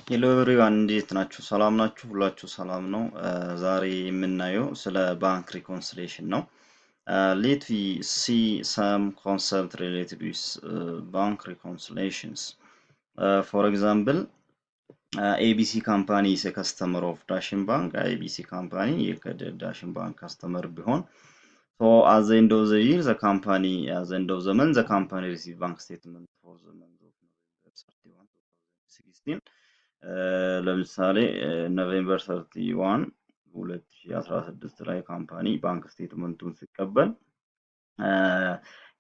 ሄሎ ኤቭሪዋን እንዴት ናችሁ? ሰላም ናችሁ? ሁላችሁ ሰላም ነው? ዛሬ የምናየው ስለ ባንክ ሪኮንሲሌሽን ነው። Let we see some concept related with bank reconciliations. For example, ABC company is a customer of Dashin Bank. ABC company Dashin Bank customer ቢሆን so at the end of the year, at the end of the month, the company receive bank statement for the month of November 31, 2016. ለምሳሌ ኖቬምበር 31 2016 ላይ ካምፓኒ ባንክ ስቴትመንቱን ሲቀበል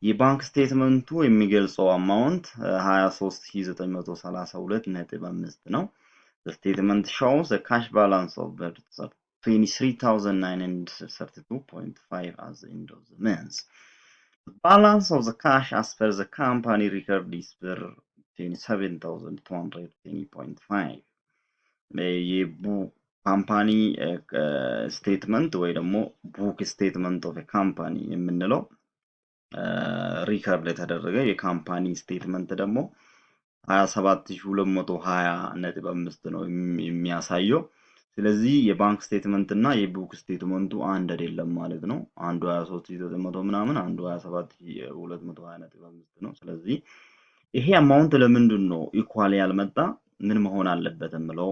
የባንክ ስቴትመንቱ የሚገልጸው አማውንት 23932.5 ነው። The statement shows the cash balance of 23,932.5 at the end of the month. The balance of the cash as per the company record is per 27,220.5. የቡክ ካምፓኒ ስቴትመንት ወይ ደግሞ ቡክ ስቴትመንት ኦፍ ካምፓኒ የምንለው ሪከርድ የተደረገ የካምፓኒ ስቴትመንት ደግሞ 27220.5 ነው የሚያሳየው። ስለዚህ የባንክ ስቴትመንት እና የቡክ ስቴትመንቱ አንድ አይደለም ማለት ነው። አንዱ 23900 ምናምን አንዱ 27220.5 ነው። ስለዚህ ይሄ አማውንት ለምንድን ነው ኢኳል ያልመጣ ምን መሆን አለበት ምለው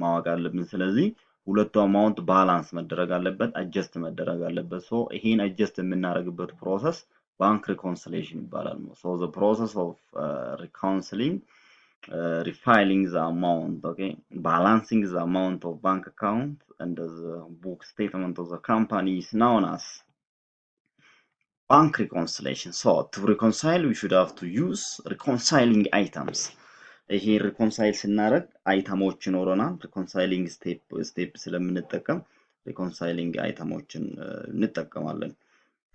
ማወቅ አለብን። ስለዚህ ሁለቱ አማውንት ባላንስ መደረግ አለበት፣ አጀስት መደረግ አለበት። ሶ ይሄን አጀስት የምናደርግበት ፕሮሰስ ባንክ ሪኮንሲሌሽን ይባላል። ሶ the process of reconciling refiling the amount, okay, balancing the amount of bank account and the book statement of the company is known as bank reconciliation. So to reconcile we should have to use reconciling items. ይሄ ሪኮንሳይል ስናደርግ አይተሞች ይኖረናል። ሪኮንሳይሊንግ ስቴፕ ስለምንጠቀም ሪኮንሳይሊንግ አይተሞችን እንጠቀማለን።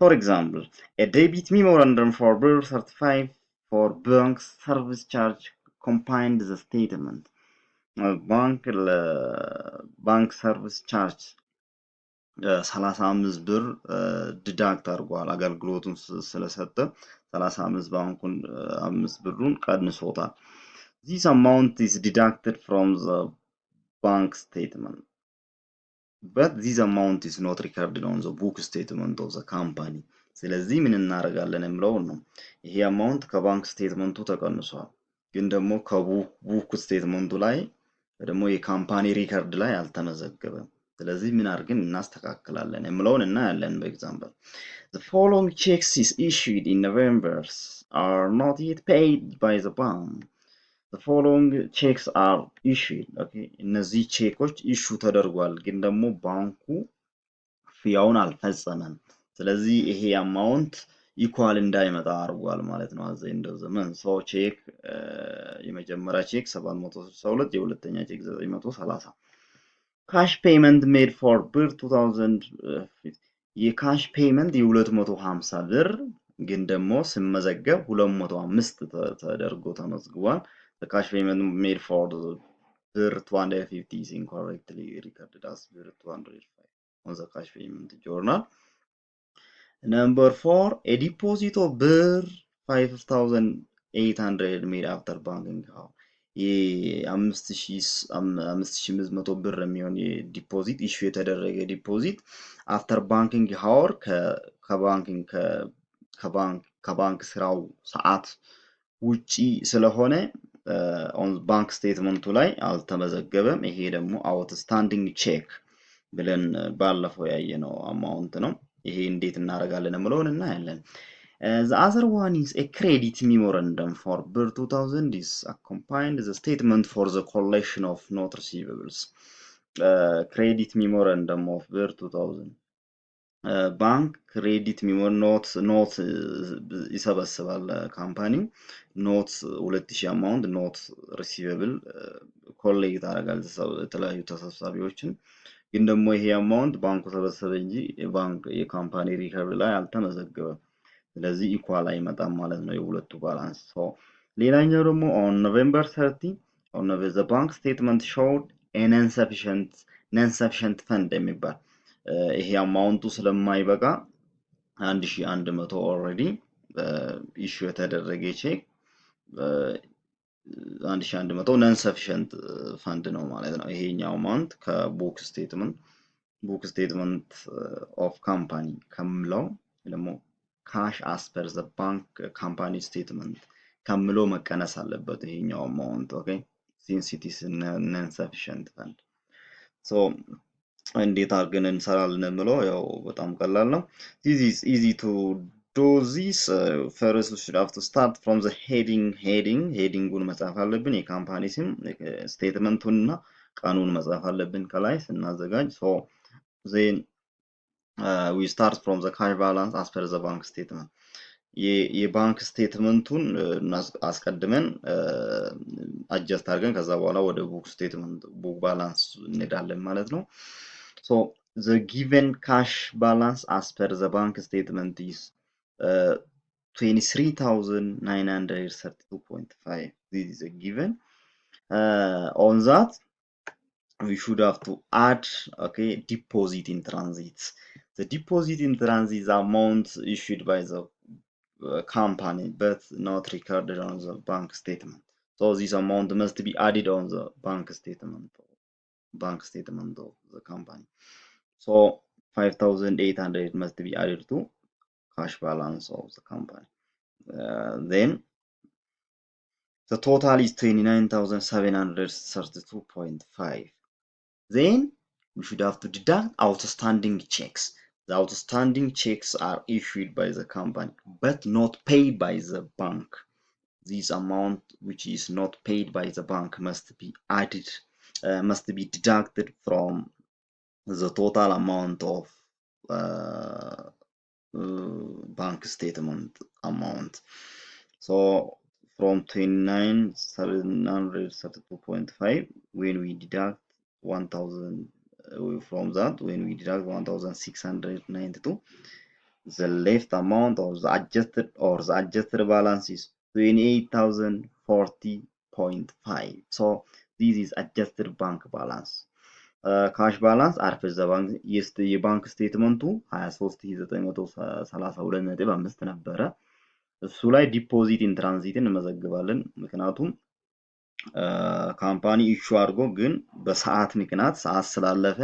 For example, a debit memorandum for bill certified for bank service charge combined the statement. ባንክ ሰርቪስ ቻርጅ 35 ብር ዲዳክት አድርጓል አገልግሎቱን ስለሰጠ 35 ባንኩን 5 ብሩን ቀንሶታል። This amount is deducted from the bank statement, but this amount is not recorded on the book statement of the company. ስለዚህ ምን እናደርጋለን የምለው ነው። ይሄ አማውንት ከባንክ ስቴትመንቱ ተቀንሷል፣ ግን ደግሞ ከቡክ ስቴትመንቱ ላይ ደግሞ የካምፓኒ ሪከርድ ላይ አልተመዘገበም። ስለዚህ ምን አድርገን እናስተካክላለን የምለውን እናያለን። በኤግዛምፕል the following checks is issued in November are not yet paid by the bank. The following checks are issued. Okay, እነዚህ ቼኮች ኢሹ ተደርጓል፣ ግን ደግሞ ባንኩ ፍያውን አልፈጸመም። ስለዚህ ይሄ አማውንት ኢኳል እንዳይመጣ አድርጓል ማለት ነው። አዘ እንደው ዘመን ሶ ቼክ የመጀመሪያ ቼክ 762 የሁለተኛ ቼክ 930 ካሽ ፔመንት ሜድ ፎር ብር 2000 የካሽ ፔመንት የ250 ብር ግን ደግሞ ሲመዘገብ 205 ተደርጎ ተመዝግቧል። The cash payment made for the BIR 250 is incorrectly recorded as BIR 205 on the cash payment journal. Number 4, a deposit of BIR 5800 made after banking hour. የ5500 ብር የሚሆን ዲፖዚት ኢሹ የተደረገ ዲፖዚት አፍተር ባንኪንግ ሃወር ከባንክ ስራው ሰዓት ውጪ ስለሆነ ኦን ባንክ ስቴትመንቱ ላይ አልተመዘገበም። ይሄ ደግሞ አውትስታንዲንግ ቼክ ብለን ባለፈው ያየነው አማውንት ነው። ይሄ እንዴት እናደርጋለን የምለውን እናያለን። The other one is a credit memorandum for BIR 2000 is accompanied the statement for the collection of note receivables. Credit memorandum of BIR 2000 ባንክ ክሬዲት ሚሞር ኖት ይሰበስባል ካምፓኒ ኖት 2000 አማውንት ኖት ሪሲቨብል ኮሌክት አደርጋል የተለያዩ ተሰብሳቢዎችን፣ ግን ደግሞ ይሄ አማውንት ባንኩ ሰበሰበ እንጂ የካምፓኒ ሪከርድ ላይ አልተመዘገበም። ስለዚህ ኢኳል አይመጣም ማለት ነው የሁለቱ ባላንስ። ሌላኛው ደግሞ on November 30 on the bank statement showed an insufficient fund የሚባል ይሄ አማውንቱ ስለማይበቃ 1100 ኦሬዲ ኢሹ የተደረገ ቼክ 1100 ነን ሰፊሸንት ፈንድ ነው ማለት ነው። ይሄኛው አማውንት ከቡክ ስቴትመንት ኦፍ ካምፓኒ ከምለው ደግሞ ካሽ አስ ፐር ዘ ባንክ ካምፓኒ ስቴትመንት ከምለው መቀነስ አለበት ይሄኛው አማውንት። ኦኬ ሲንስ ኢት ኢዝ ነን ሰፊሸንት ፈንድ። ሶ እንዴት አድርገን እንሰራለን የምለው ያው በጣም ቀላል ነው። this is easy to do this. First we should have to start from the heading-ን መጻፍ አለብን። የካምፓኒ ስም ስቴትመንቱን እና ቀኑን መጻፍ አለብን ከላይ ስናዘጋጅ። so then we start from the cash balance as per the bank statement. የባንክ ስቴትመንቱን አስቀድመን አጀስት አድርገን ከዛ በኋላ ወደ ቡክ ባላንስ እንሄዳለን ማለት ነው። so the given cash balance as per the bank statement is 23,932.5. this is a given. On that we should have to add deposit in transit. The deposit in transit is amount issued by the company but not recorded on the bank statement. So this amount must be added on the bank statement of the company. So 5,800 must be added to cash balance of the company. Then the total is 29,732.5. Then we should have to deduct outstanding checks. The outstanding checks are issued by the company but not paid by the bank. This amount which is not paid by the bank must be deducted from the total amount of bank statement amount. So from 29,732.5 when we deduct 1,000 from that, when we deduct 1,692, the left amount of the adjusted balance is 28,040.5. so this is adjusted bank balance. ካሽ ባላንስ አርፈ ዘ ባንክ የባንክ ስቴትመንቱ 23,932.5 ነበረ። እሱ ላይ ዲፖዚት ኢን ትራንዚትን እንመዘግባለን። ምክንያቱም ካምፓኒ ኢሹ አድርጎ ግን በሰዓት ምክንያት ሰዓት ስላለፈ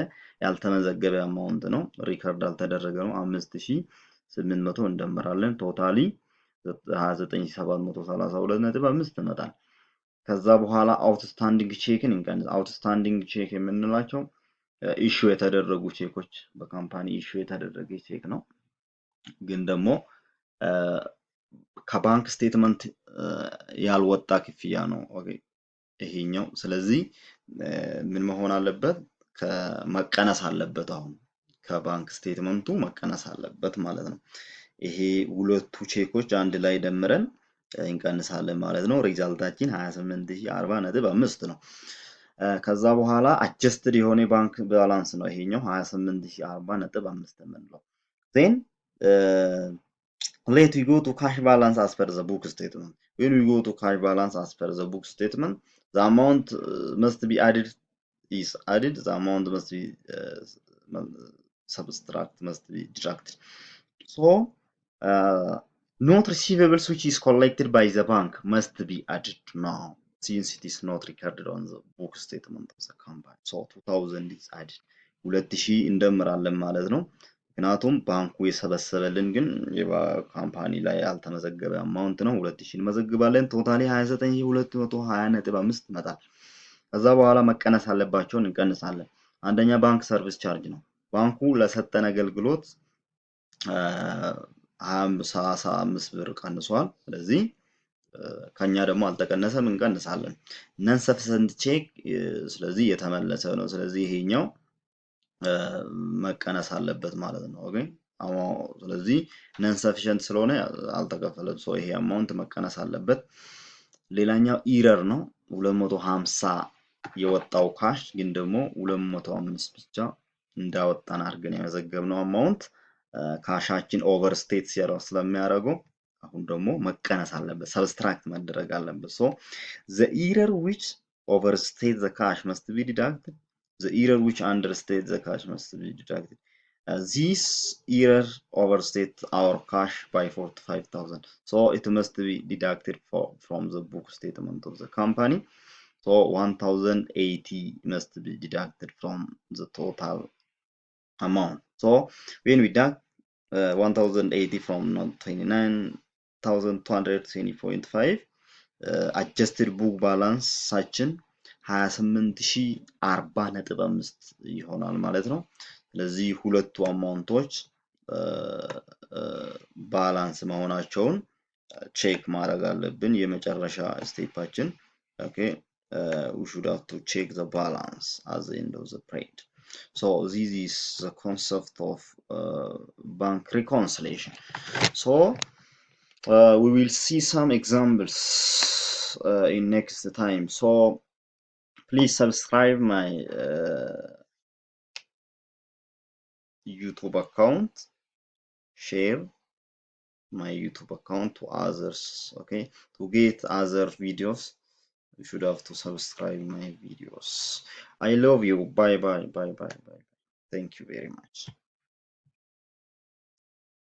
ያልተመዘገበ አማውንት ነው፣ ሪከርድ አልተደረገ ነው። 5,800 እንደምራለን። ቶታሊ 29,732.5 ይመጣል። ከዛ በኋላ አውትስታንዲንግ ቼክን እንቀንስ። አውትስታንዲንግ ቼክ የምንላቸው ኢሹ የተደረጉ ቼኮች በካምፓኒ ኢሹ የተደረገ ቼክ ነው፣ ግን ደግሞ ከባንክ ስቴትመንት ያልወጣ ክፍያ ነው ይሄኛው። ስለዚህ ምን መሆን አለበት? ከመቀነስ አለበት። አሁን ከባንክ ስቴትመንቱ መቀነስ አለበት ማለት ነው። ይሄ ሁለቱ ቼኮች አንድ ላይ ደምረን እንቀንሳለን ማለት ነው። ሪዛልታችን 28,040.5 ነው። ከዛ በኋላ አጀስትድ የሆነ ባንክ ባላንስ ነው ይሄኛው 28,040.5 የምንለው። then let we go to cash balance as per the book statement. When we go to cash balance as per the book statement, the amount must be added. The amount must be must be deducted. So not receivables which is collected by the bank must be added now, since it is not recorded on the book statement of the company. So 2,000 is added. 2,000 እንደምራለን ማለት ነው። ምክንያቱም ባንኩ የሰበሰበልን ግን የካምፓኒ ላይ ያልተመዘገበ አማውንት ነው። 2,000 እንመዘግባለን። ቶታሊ 29,220.5 ይመጣል። ከዛ በኋላ መቀነስ አለባቸውን እንቀንሳለን። አንደኛ ባንክ ሰርቪስ ቻርጅ ነው። ባንኩ ለሰጠን አገልግሎት 55 ብር ቀንሷል። ስለዚህ ከኛ ደግሞ አልተቀነሰም፣ እንቀንሳለን። ነን ሰፊሸንት ቼክ ስለዚህ የተመለሰ ነው። ስለዚህ ይሄኛው መቀነስ አለበት ማለት ነው። ኦኬ ስለዚህ ነን ሰፊሸንት ስለሆነ አልተከፈለም። ሶ ይሄ አማውንት መቀነስ አለበት። ሌላኛው ኢረር ነው። 250 የወጣው ካሽ ግን ደግሞ 205 ብቻ እንዳወጣን አድርገን የመዘገብነው አማውንት ካሻችን ኦቨር ስቴት ስለሚያደርገው አሁን ደግሞ መቀነስ አለበት፣ ሰብስትራክት መደረግ አለበት። ሶ the error which overstate the cash must be deducted. The error which understate the cash must be deducted. this error overstate our cash by 45,000, so it must be deducted from the book statement of the company. So 1080 must be deducted from the total amount. So when we deduct 1080 from 29,220.5 adjusted book balance ሳችን 28,040.5 ይሆናል ማለት ነው። ስለዚህ ሁለቱ አማውንቶች ባላንስ መሆናቸውን ቼክ ማድረግ አለብን። የመጨረሻ ስቴፓችን ኦኬ we should have to check the balance at the end of the trade. So this is the concept of bank reconciliation. So we will see some examples in next time. So please subscribe my YouTube account, share my YouTube account to others. Okay, to get other videos you should have to subscribe my videos. I love you. Bye bye. Thank you very much.